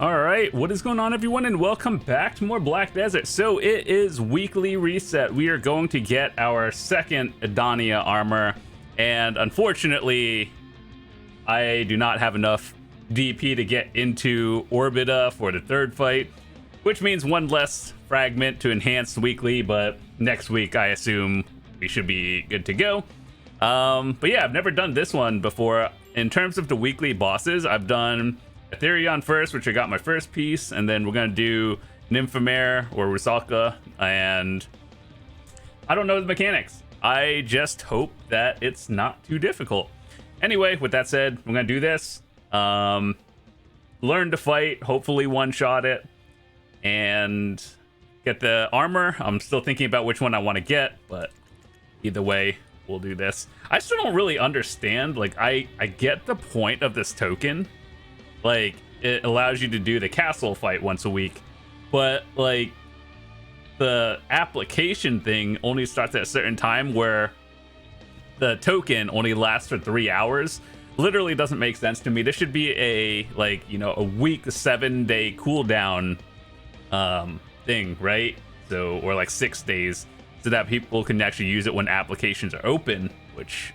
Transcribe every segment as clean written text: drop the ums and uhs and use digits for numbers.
All right, what is going on, everyone, and welcome back to more Black Desert. So it is weekly reset. We are going to get our second Edania armor, and unfortunately, I do not have enough DP to get into Orbita for the third fight, which means one less fragment to enhance weekly, but next week I assume we should be good to go. But yeah, I've never done this one before. In terms of the weekly bosses, I've done Ethereon first, which I got my first piece, and then we're gonna do Nymphomare or Rusalka, and I don't know the mechanics. I just hope that it's not too difficult. Anyway, with that said, we're gonna do this. Learn to fight, hopefully one-shot it, and get the armor. I'm still thinking about which one I want to get, but either way, we'll do this. I still don't really understand. Like, I get the point of this token. Like, it allows you to do the castle fight once a week, but like the application thing only starts at a certain time, where the token only lasts for 3 hours. Literally doesn't make sense to me. This should be a, like, you know, a week 7-day cooldown thing, right? So, or like 6 days, so that people can actually use it when applications are open, which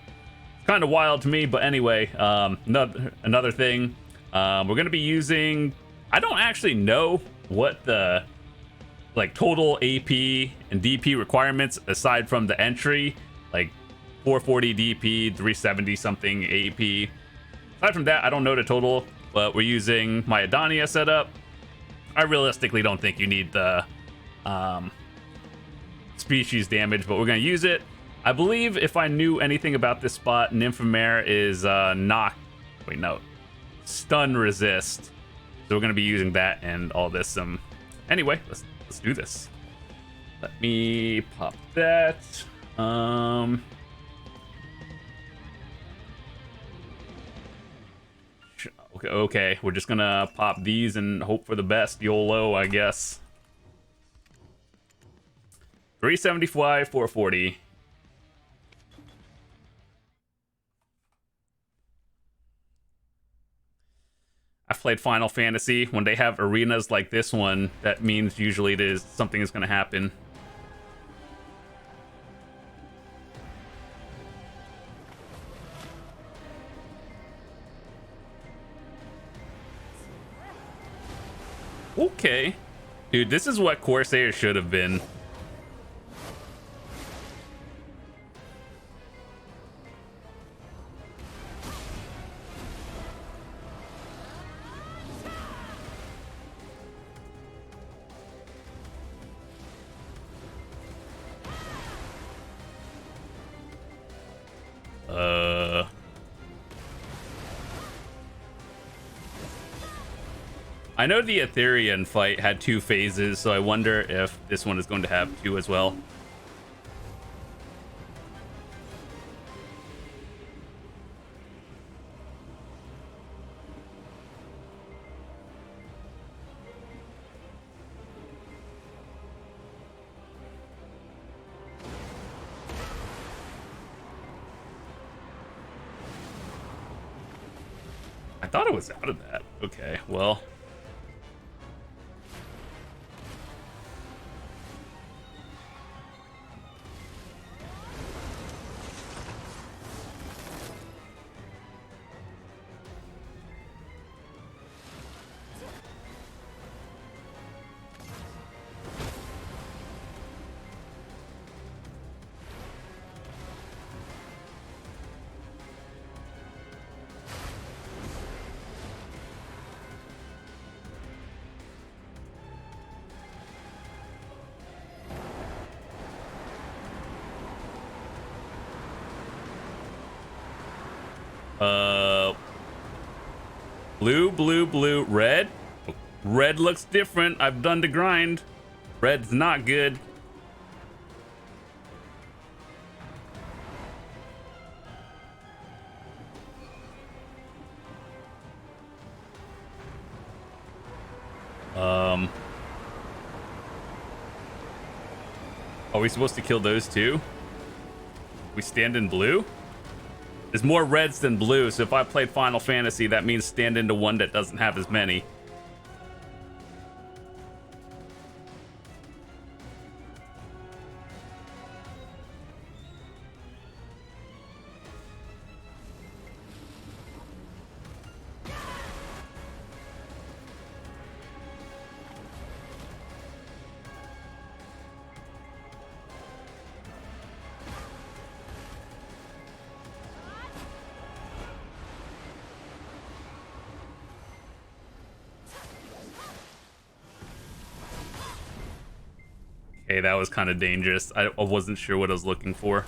is kind of wild to me. But anyway, another thing, we're going to be using, I don't actually know what the like total AP and DP requirements aside from the entry, like 440 DP, 370 something AP. Aside from that, I don't know the total, but we're using my Edania setup. I realistically don't think you need the species damage, but we're going to use it. I believe if I knew anything about this spot, Nymphomare is stun resist. So we're going to be using that and all this. Anyway, let's do this. Let me pop that. Okay, we're just gonna pop these and hope for the best. YOLO, I guess. 375, 440. I've played Final Fantasy. When they have arenas like this one, that means usually something is gonna happen. Okay. Dude, this is what Corsair should have been. I know the Etherean fight had 2 phases, so I wonder if this one is going to have 2 as well. I thought it was out of that. Okay, well. Blue, red. Red looks different. I've done the grind. Red's not good. Are we supposed to kill those too? We stand in blue? There's more reds than blue, so if I played Final Fantasy, that means stand into one that doesn't have as many. Hey, that was kind of dangerous. I wasn't sure what I was looking for.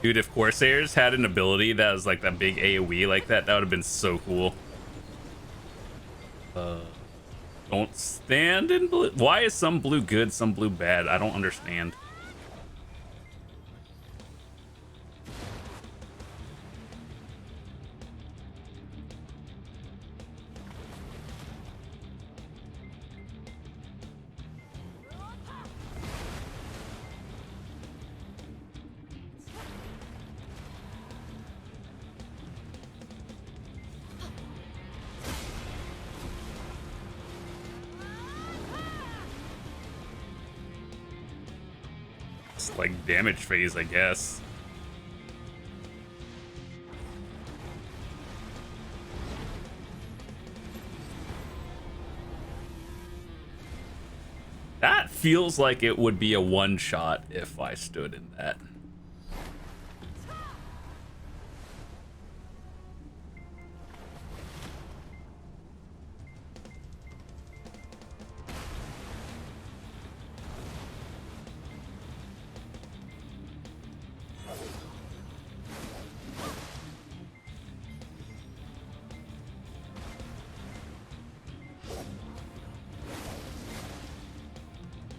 Dude, if Corsairs had an ability that was like that big AoE like that, that would have been so cool. Don't stand in blue. Why is some blue good, some blue bad? I don't understand. It's like damage phase, I guess. That feels like it would be a one-shot if I stood in that.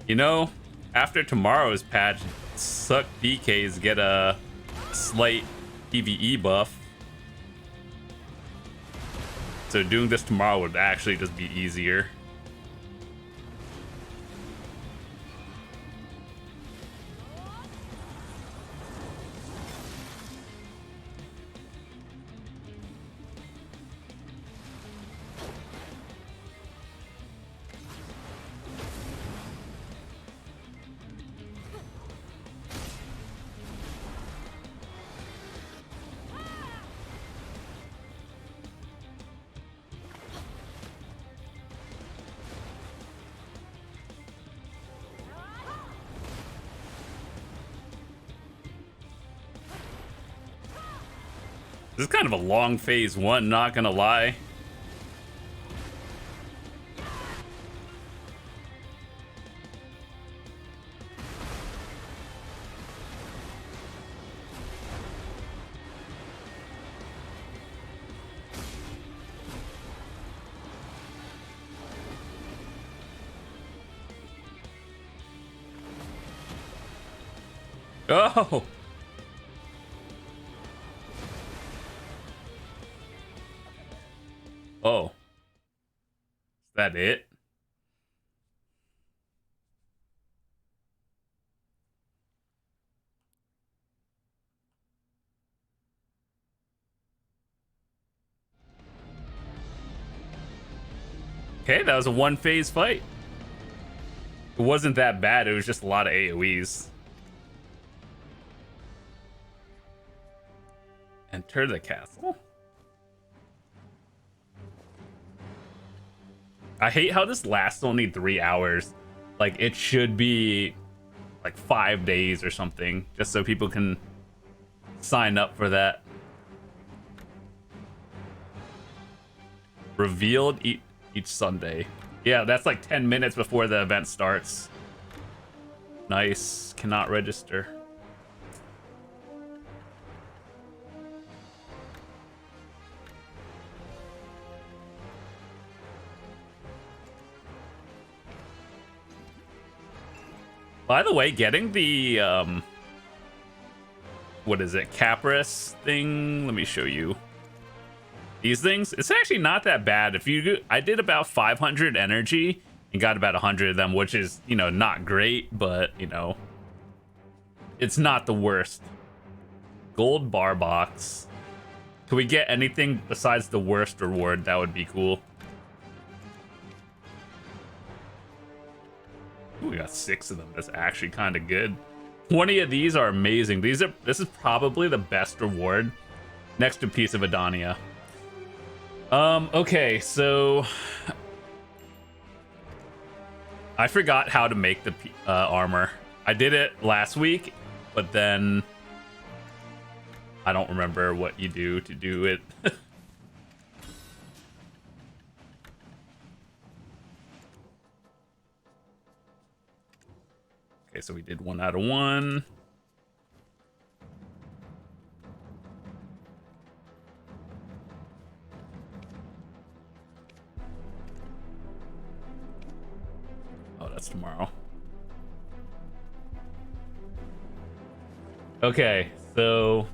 You know, after tomorrow's patch, Suck DKs get a slight PvE buff. So doing this tomorrow would actually just be easier. This is kind of a long phase one, not gonna lie. Oh! Oh. Is that it? Okay, that was a one phase fight. It wasn't that bad, it was just a lot of AoEs. Enter the castle. I hate how this lasts only 3 hours. Like, it should be like 5 days or something, just so people can sign up for that. Revealed each Sunday. Yeah, that's like 10 minutes before the event starts. Nice. Cannot register. By the way, getting the what is it, Capris thing? Let me show you. These things, it's actually not that bad. If you do, I did about 500 energy and got about 100 of them, which is, you know, not great, but, you know, it's not the worst. Gold bar box. Can we get anything besides the worst reward? That would be cool. Ooh, we got 6 of them. That's actually kind of good. 20 of these are amazing. This is probably the best reward next to Piece of Edania. Okay, so I forgot how to make the armor. I did it last week, but then I don't remember what you do to do it. Okay, so we did 1 out of 1. Oh, that's tomorrow. Okay, so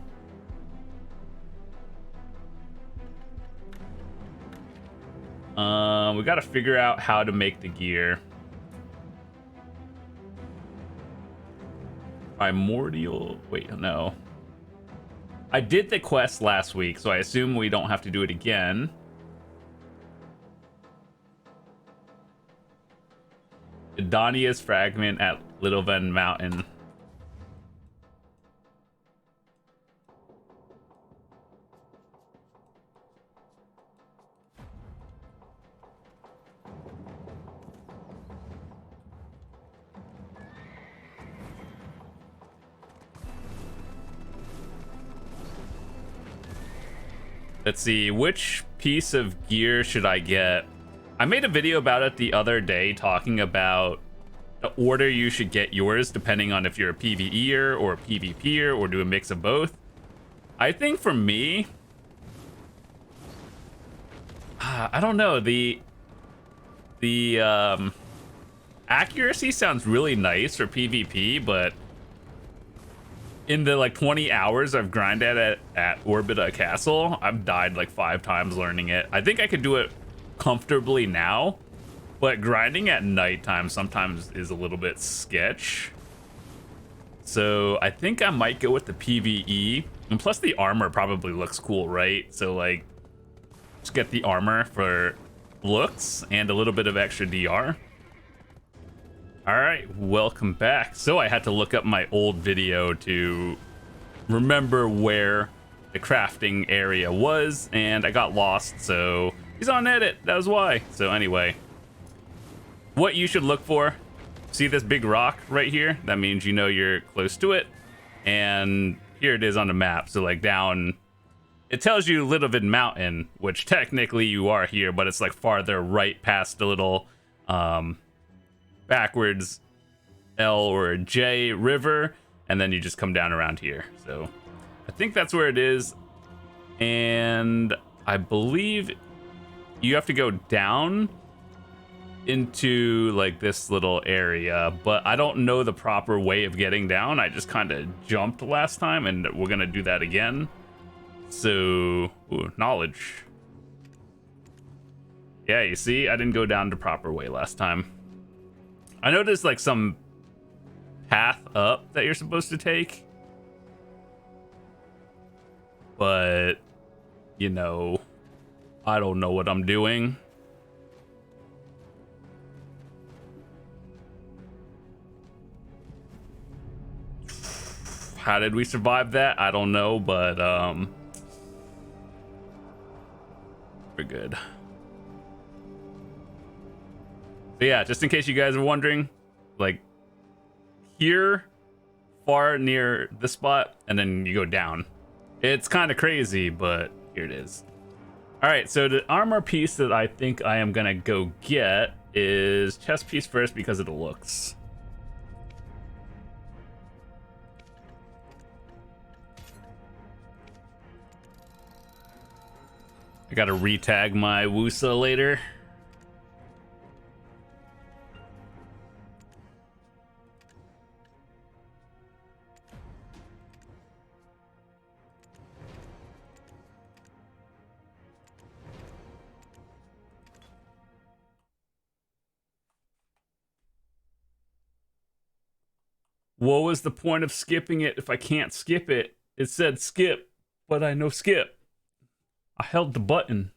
we got to figure out how to make the gear. Primordial. Wait, no. I did the quest last week, so I assume we don't have to do it again. Edania's fragment at Lilien Mountain. Let's see, which piece of gear should I get? I made a video about it the other day talking about the order you should get yours depending on if you're a PvEer or a PvPer or do a mix of both. I think for me, I don't know, the accuracy sounds really nice for PvP, but in the like 20 hours I've grinded at Orbita Castle, I've died like 5 times learning it. I think I could do it comfortably now, but grinding at nighttime sometimes is a little bit sketch. So I think I might go with the PvE, and plus the armor probably looks cool, right? So like, just get the armor for looks and a little bit of extra DR. All right, welcome back. So I had to look up my old video to remember where the crafting area was, and I got lost, so he's on edit, that was why. So anyway, what you should look for, see this big rock right here? That means you know you're close to it, and here it is on the map. So like down, it tells you Lilien Mountain, which technically you are here, but it's like farther right past the little backwards L or J river, and then you just come down around here. So I think that's where it is, and I believe you have to go down into like this little area, but I don't know the proper way of getting down. I just kind of jumped last time, and we're gonna do that again. So knowledge. Yeah, you see, I didn't go down the proper way last time. I noticed like some path up that you're supposed to take, but you know, I don't know what I'm doing. How did we survive that? I don't know, but we're good. So yeah, just in case you guys are wondering, like here, far near the spot, and then you go down. It's kind of crazy, but here it is. All right, so the armor piece that I think I am gonna go get is chest piece first because of the looks. I gotta retag my Wusa later. What was the point of skipping it if I can't skip it? It said skip, but I know skip. I held the button.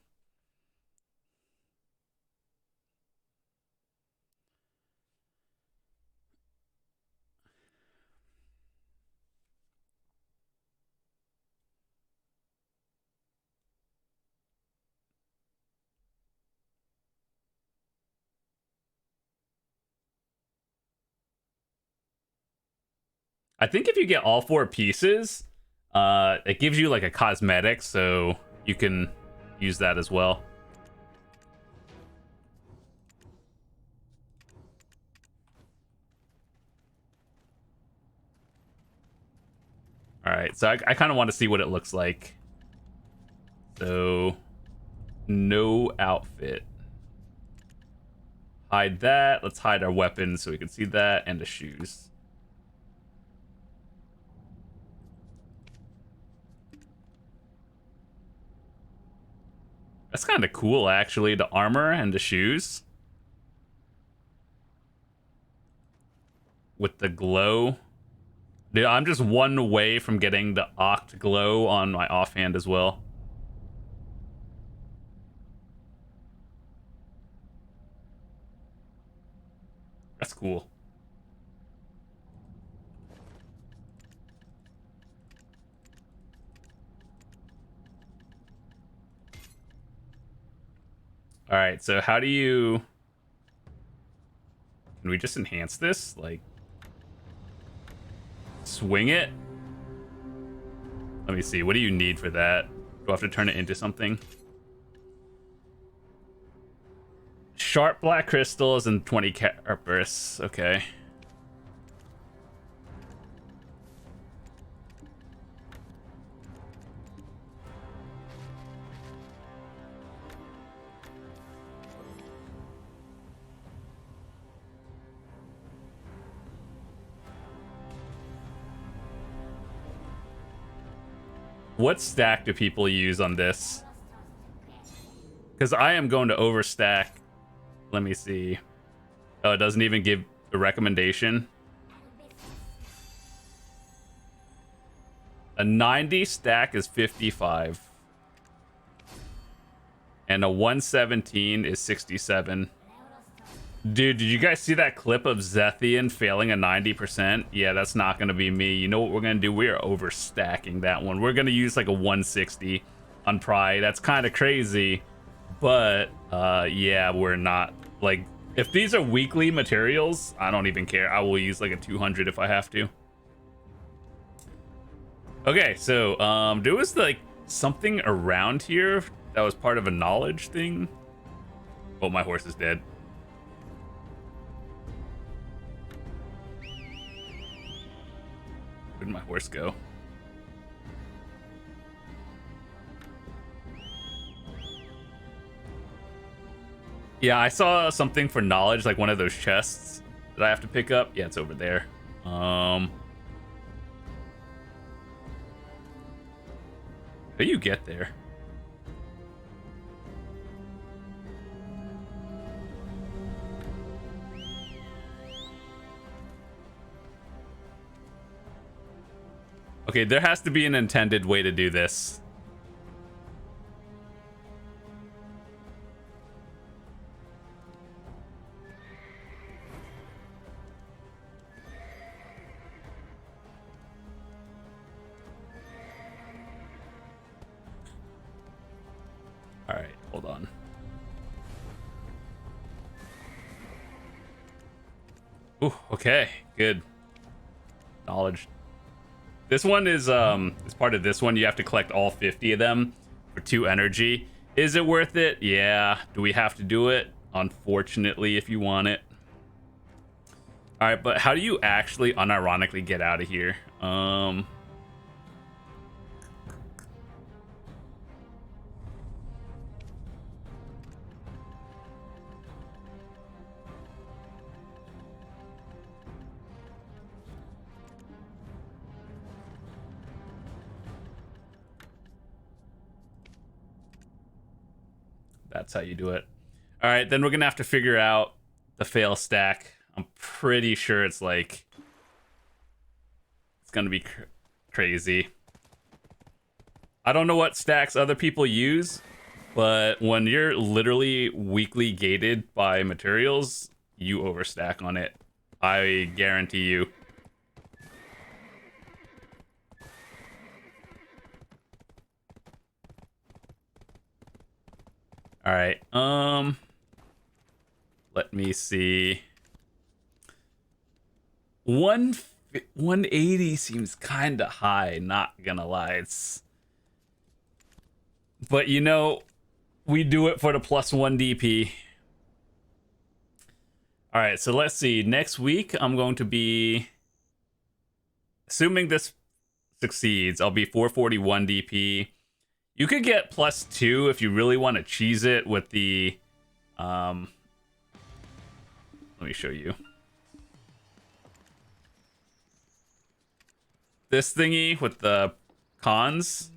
I think if you get all 4 pieces, It gives you like a cosmetic, so you can use that as well. All right, so I kind of want to see what it looks like. So, no outfit. Hide that. Let's hide our weapons so we can see that, and the shoes. That's kind of cool, actually, the armor and the shoes. With the glow. Dude, I'm just one away from getting the Oct glow on my offhand as well. That's cool. All right, so how do you... Can we just enhance this? Like, swing it? Let me see. What do you need for that? Do I have to turn it into something? Sharp black crystals and 20 carapace. Okay. What stack do people use on this? Because I am going to overstack. Let me see. Oh, it doesn't even give a recommendation. A 90 stack is 55. And a 117 is 67. Dude, did you guys see that clip of Zethian failing a 90%? Yeah, that's not going to be me. You know what we're going to do? We are overstacking that one. We're going to use like a 160 on Pride. That's kind of crazy. But, yeah, we're not. Like, if these are weekly materials, I don't even care. I will use like a 200 if I have to. Okay, so, there was like something around here that was part of a knowledge thing. Oh, my horse is dead. Where did my horse go? Yeah, I saw something for knowledge, like one of those chests that I have to pick up. Yeah, it's over there. How do you get there? Okay, there has to be an intended way to do this. All right, hold on. Ooh, okay, good. Knowledge. This one is as part of this one, you have to collect all 50 of them for 2 energy. Is it worth it? Yeah. Do we have to do it? Unfortunately, if you want it. All right, but how do you actually unironically get out of here? That's how you do it. All right, then we're gonna have to figure out the fail stack. I'm pretty sure it's like it's gonna be crazy. I don't know what stacks other people use, but when you're literally weakly gated by materials, you overstack on it. I guarantee you. All right. Let me see. 150 180 seems kind of high, not gonna lie. But you know, we do it for the +1 DP. All right, so let's see. Next week, I'm going to be, assuming this succeeds, I'll be 441 DP. You could get +2 if you really want to cheese it with the, let me show you. This thingy with the cons.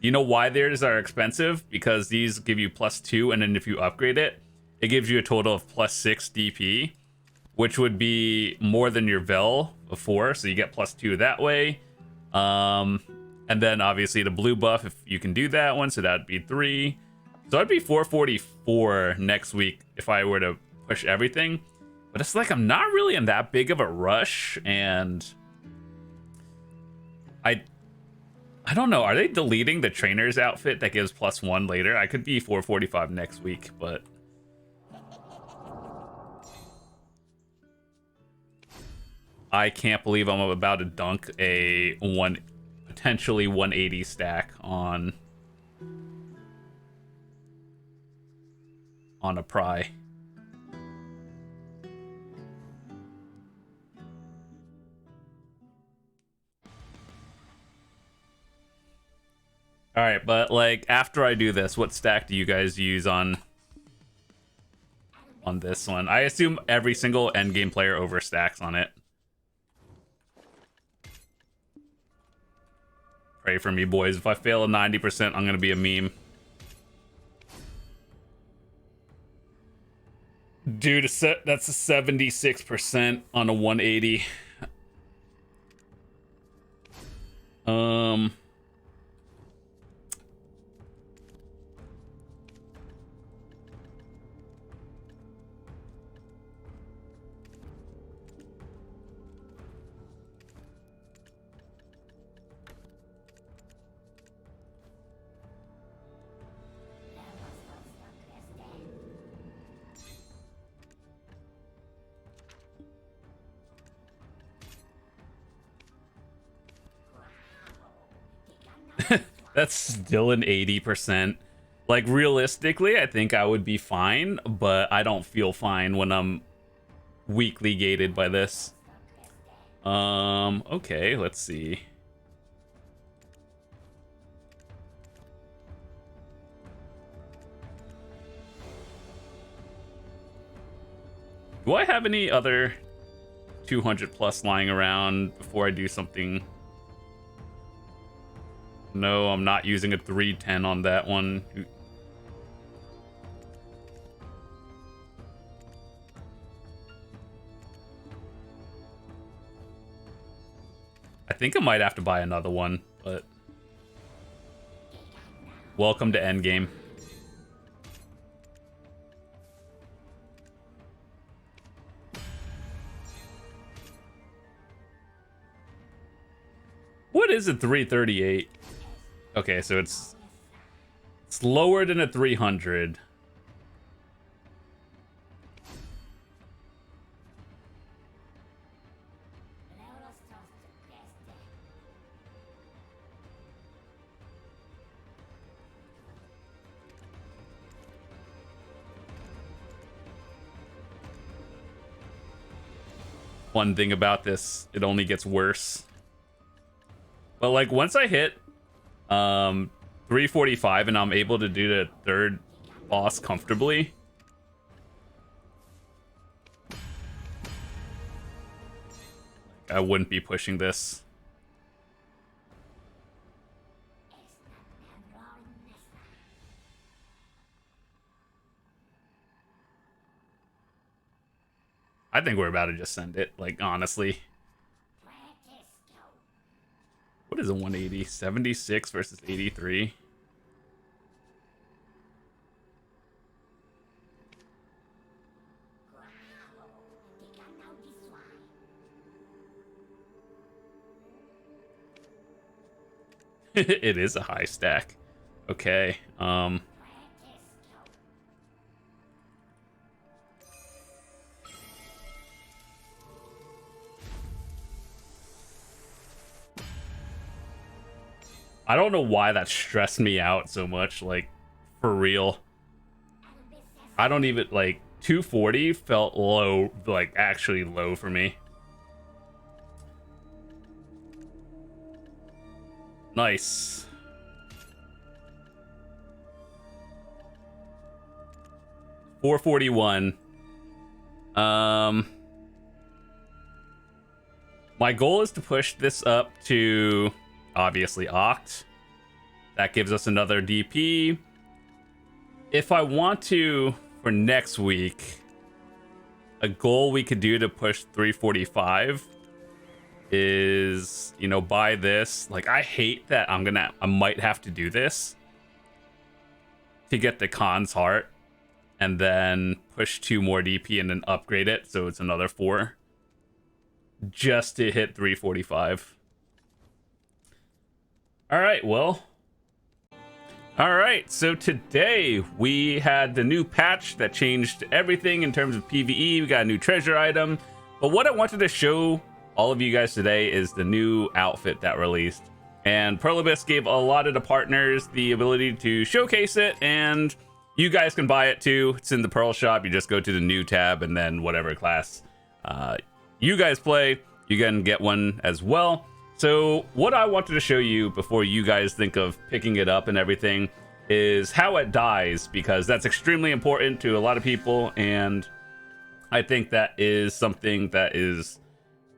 You know why theirs are expensive? Because these give you +2, and then if you upgrade it, it gives you a total of +6 DP, which would be more than your Vel before, so you get +2 that way. And then obviously the blue buff, if you can do that one, so that'd be 3. So I'd be 444 next week if I were to push everything. But it's like I'm not really in that big of a rush, and I don't know. Are they deleting the trainer's outfit that gives +1 later? I could be 445 next week, but I can't believe I'm about to dunk a potentially 180 stack on a pry. All right, but like after I do this, what stack do you guys use on this one? I assume every single endgame player overstacks on it. Pray for me, boys. If I fail a 90%, I'm gonna be a meme. Dude, that's a 76% on a 180. That's still an 80%. Like, realistically, I think I would be fine, but I don't feel fine when I'm weakly gated by this. Okay, let's see. Do I have any other 200 plus lying around before I do something? No, I'm not using a 310 on that one. I think I might have to buy another one, but welcome to endgame. What is a 338? Okay, so it's lower than a 300. One thing about this, it only gets worse. But like once I hit 345 and I'm able to do the third boss comfortably, I wouldn't be pushing this. I think we're about to just send it, like, honestly. What is a 180? 76 versus 83. It is a high stack. Okay. I don't know why that stressed me out so much, like, for real. I don't even, like, 240 felt low, like, actually low for me. Nice. $441. My goal is to push this up to, obviously, Oct. That gives us another DP. If I want to, for next week, a goal we could do to push 345 is, you know, buy this. Like, I hate that I might have to do this to get the Khan's Heart and then push 2 more DP and then upgrade it so it's another 4 just to hit 345. All right, well. All right, so today we had the new patch that changed everything in terms of PvE. We got a new treasure item. But what I wanted to show all of you guys today is the new outfit that released. And Perlibus gave a lot of the partners the ability to showcase it, and you guys can buy it too. It's in the Pearl shop. You just go to the new tab, and then whatever class you guys play, you can get one as well. So what I wanted to show you before you guys think of picking it up and everything is how it dies, because that's extremely important to a lot of people, and I think that is something that is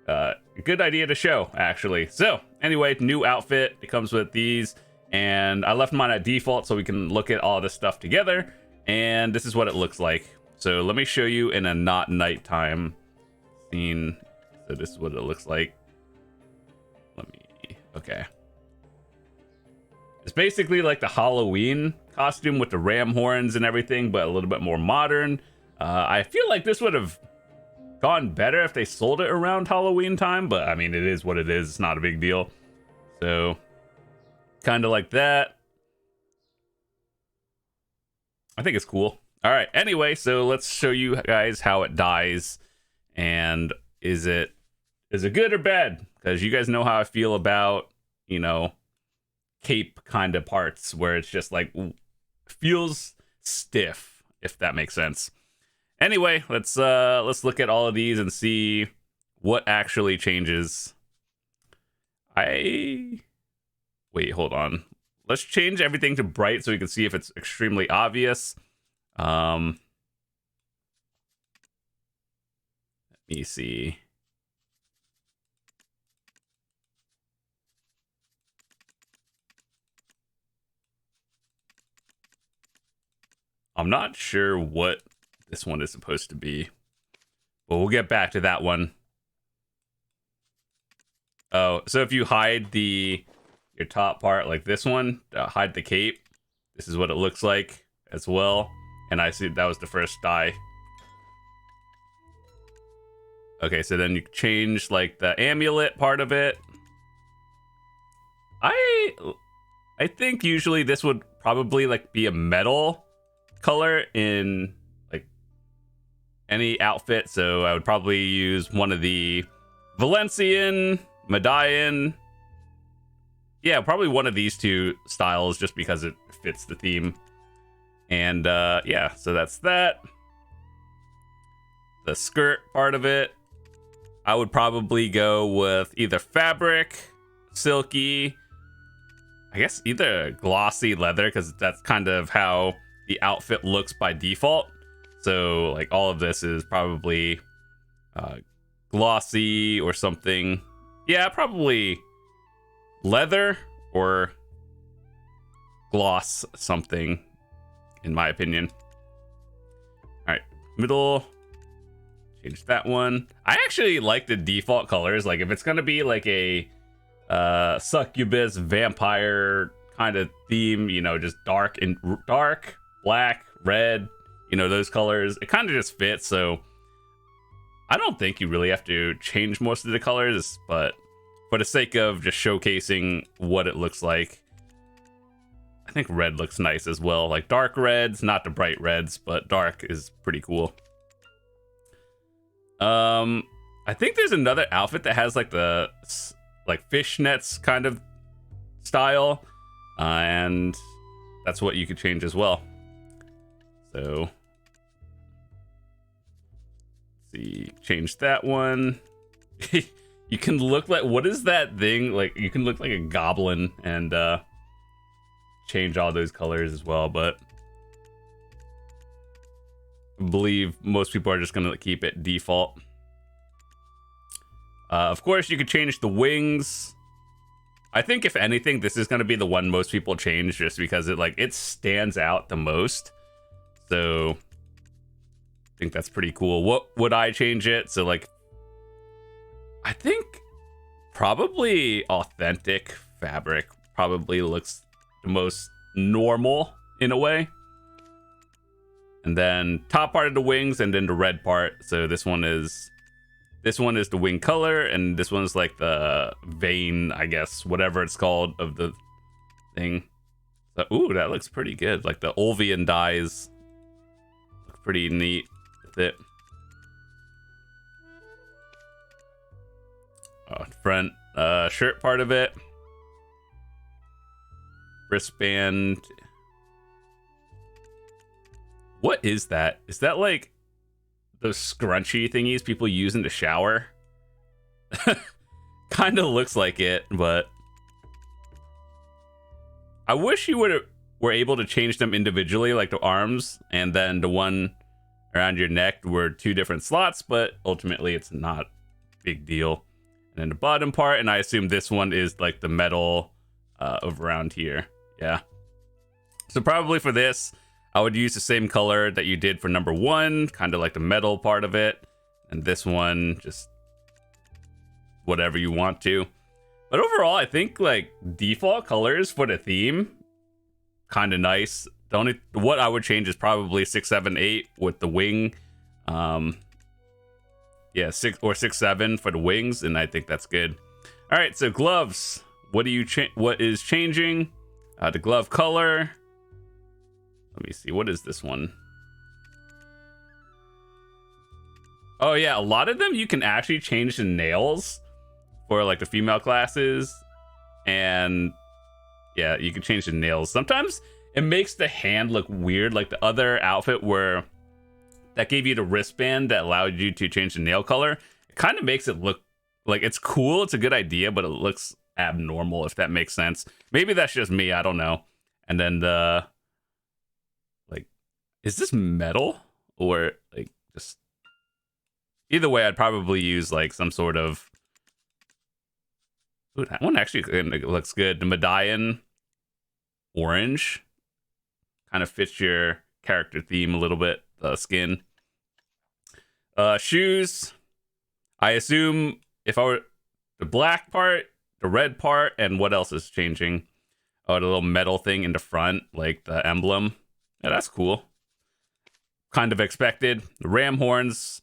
a good idea to show, actually. So anyway, new outfit. It comes with these, and I left mine at default so we can look at all this stuff together, and this is what it looks like. So let me show you in a not nighttime scene. So this is what it looks like. Okay. It's basically like the Halloween costume with the ram horns and everything, but a little bit more modern. I feel like this would have gone better if they sold it around Halloween time, but I mean, it is what it is. It's not a big deal. So, kind of like that. I think it's cool. All right. Anyway, so let's show you guys how it dies. And is it good or bad? Because you guys know how I feel about, you know, cape kind of parts where it's just like feels stiff, if that makes sense. Anyway, let's look at all of these and see what actually changes. Wait, hold on. Let's change everything to bright so we can see if it's extremely obvious. Let me see. I'm not sure what this one is supposed to be, but we'll get back to that one. Oh, so if you hide your top part like this one, hide the cape, this is what it looks like as well. And I see that was the first die. Okay, so then you change like the amulet part of it. I think usually this would probably like be a metal color in like any outfit, so I would probably use one of the Valencian, Median. Yeah, probably one of these two styles just because it fits the theme. And yeah, so that's that. The skirt part of it, I would probably go with either fabric, silky, I guess either glossy leather, because that's kind of how the outfit looks by default. So like all of this is probably glossy or something. Yeah, probably leather or gloss something, in my opinion. All right, middle, change that one. I actually like the default colors. Like if it's gonna be like a succubus vampire kind of theme, you know, just dark, black, red, you know, those colors, it kind of just fits. So I don't think you really have to change most of the colors, but for the sake of just showcasing what it looks like, I think red looks nice as well. Like dark reds, not the bright reds, but dark is pretty cool. I think there's another outfit that has like the like fishnets kind of style. and that's what you could change as well. So let's see, change that one. You can look like, what is that thing? Like, you can look like a goblin and change all those colors as well, but I believe most people are just gonna keep it default. Of course, you could change the wings. I think if anything, this is gonna be the one most people change, just because it stands out the most. So I think that's pretty cool. What would I change it? So like, I think probably authentic fabric probably looks the most normal in a way. And then top part of the wings, and then the red part. So this one is the wing color, and this one's like the vein, I guess, whatever it's called, of the thing. So, ooh, that looks pretty good. Like the Olvian dyes look pretty neat with it. Front shirt part of it. Wristband. What is that? Is that like those scrunchy thingies people use in the shower? Kind of looks like it, but I wish you were able to change them individually, like the arms, and then the one around your neck were 2 different slots, but ultimately it's not a big deal. And then the bottom part, and I assume this one is like the metal over around here. Yeah. So probably for this, I would use the same color that you did for number 1, kind of like the metal part of it. And this one, just whatever you want to. But overall, I think like default colors for the theme, kind of nice. What I would change is probably 6, 7, 8 with the wing. Yeah, 6 or 6, 7 for the wings, and I think that's good. All right, so gloves. What is changing? The glove color. Let me see. What is this one? Oh yeah, a lot of them you can actually change the nails for like the female classes, and yeah, you can change the nails. Sometimes it makes the hand look weird, like the other outfit where that gave you the wristband that allowed you to change the nail color. It kind of makes it look like it's cool. It's a good idea, but it looks abnormal, if that makes sense. Maybe that's just me. I don't know. And then the, like, is this metal or like just, either way, I'd probably use like some sort of, ooh, that one actually looks good. The Median orange kind of fits your character theme a little bit. Skin. Shoes. I assume if I were the black part, the red part, and what else is changing? Oh, the little metal thing in the front, like the emblem. Yeah, that's cool. Kind of expected. The ram horns.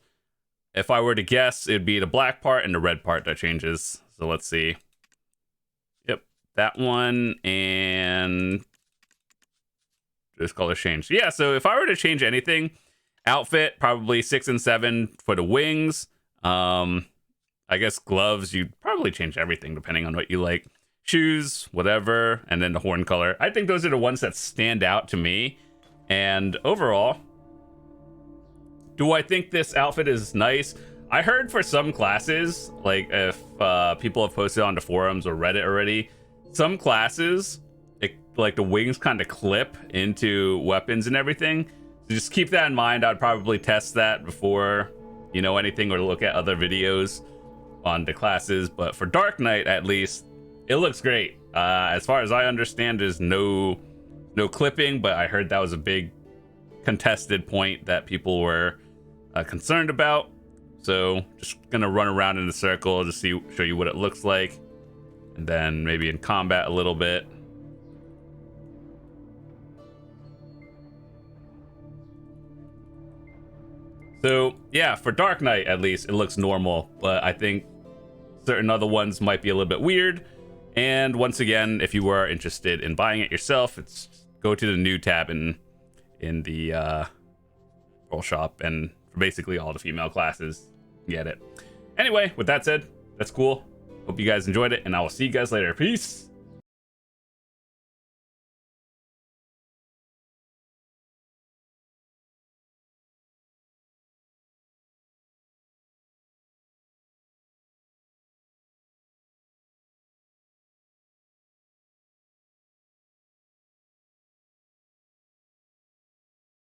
If I were to guess, it'd be the black part and the red part that changes. So let's see. Yep, that one, and this color changed. Yeah, so if I were to change anything, outfit, probably 6 and 7 for the wings. I guess gloves, you'd probably change everything depending on what you like. Shoes, whatever, and then the horn color. I think those are the ones that stand out to me. And overall, do I think this outfit is nice? I heard for some classes, like if people have posted on the forums or Reddit already, some classes, like the wings kind of clip into weapons and everything. So just keep that in mind. I'd probably test that before, you know, anything, or look at other videos on the classes. But for Dark Knight, at least, it looks great. As far as I understand, there's no clipping, but I heard that was a big contested point that people were concerned about. So just gonna run around in a circle to show you what it looks like, and then maybe in combat a little bit. So yeah, for Dark Knight at least, it looks normal, but I think certain other ones might be a little bit weird. And once again, if you were interested in buying it yourself, it's go to the new tab in the roll shop, and for basically all the female classes, get it. Anyway, with that said, that's cool. Hope you guys enjoyed it, and I will see you guys later. Peace.